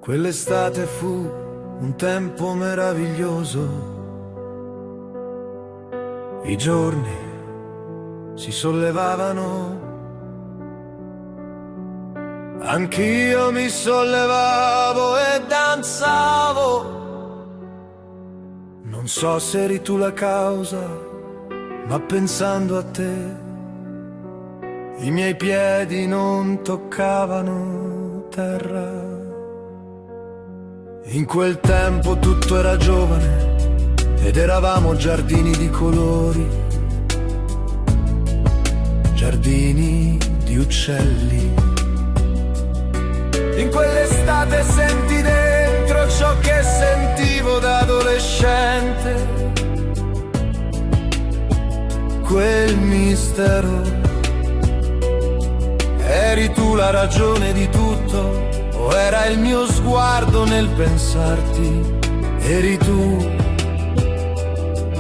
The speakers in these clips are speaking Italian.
Quell'estate fu un tempo meraviglioso, i giorni si sollevavano, anch'io mi sollevavo e danzavo. Non so se eri tu la causa, ma pensando a te i miei piedi non toccavano terra. In quel tempo tutto era giovane ed eravamo giardini di colori, giardini di uccelli. In quell'estate senti dentro ciò che sentivo da adolescente, quel mistero. Eri tu la ragione di tutto, o era il mio sguardo nel pensarti? Eri tu,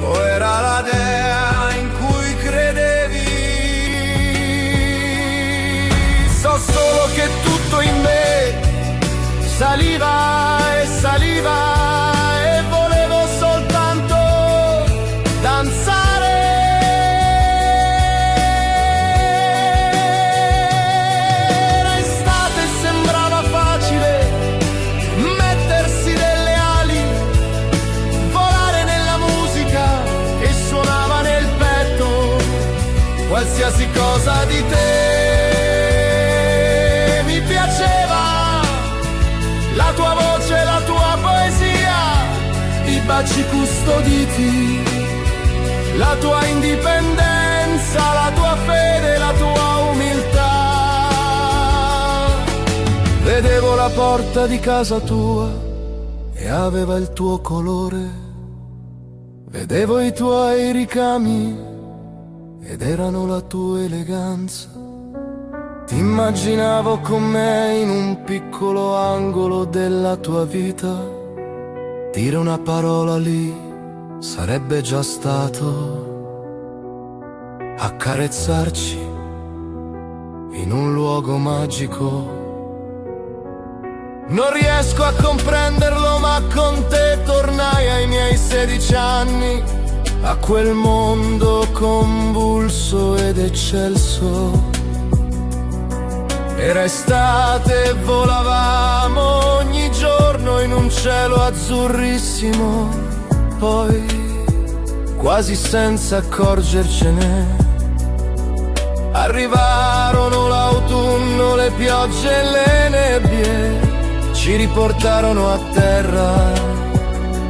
o era la dea in cui credevi? So solo che tutto in me saliva e saliva e volevo soltanto danzare. Era estate e sembrava facile mettersi delle ali, volare nella musica che suonava nel petto, qualsiasi cosa di te mi piaceva, la tua voce, la tua poesia, i baci custoditi, la tua indipendenza, la tua fede, la tua umiltà. Vedevo la porta di casa tua e aveva il tuo colore, vedevo i tuoi ricami ed erano la tua eleganza. Ti immaginavo con me in un piccolo angolo della tua vita, dire una parola lì sarebbe già stato accarezzarci in un luogo magico. Non riesco a comprenderlo, ma con te tornai ai miei 16 anni, a quel mondo convulso ed eccelso. Era estate e volavamo ogni giorno in un cielo azzurrissimo, poi, quasi senza accorgercene, arrivarono l'autunno, le piogge e le nebbie, ci riportarono a terra,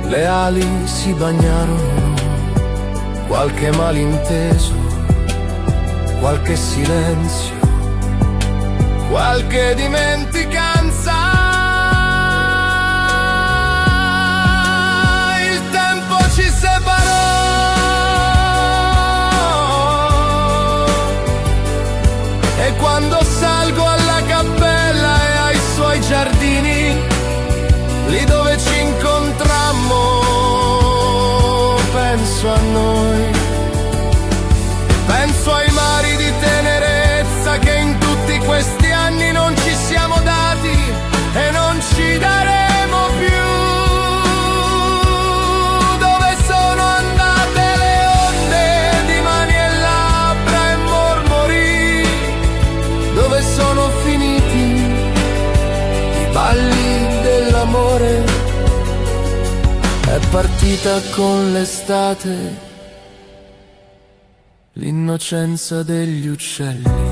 le ali si bagnarono, qualche malinteso, qualche silenzio, qualche dimenticanza. Il tempo ci separò e quando salgo alla cappella e ai suoi giardini, lì dove ci incontrammo, penso a noi, penso ai mari di tenerezza che in tutti questi anni non ci siamo dati e non ci daremo più. Dove sono andate le onde di mani e labbra e mormori? Dove sono finiti i balli dell'amore? È partita con l'estate l'innocenza degli uccelli.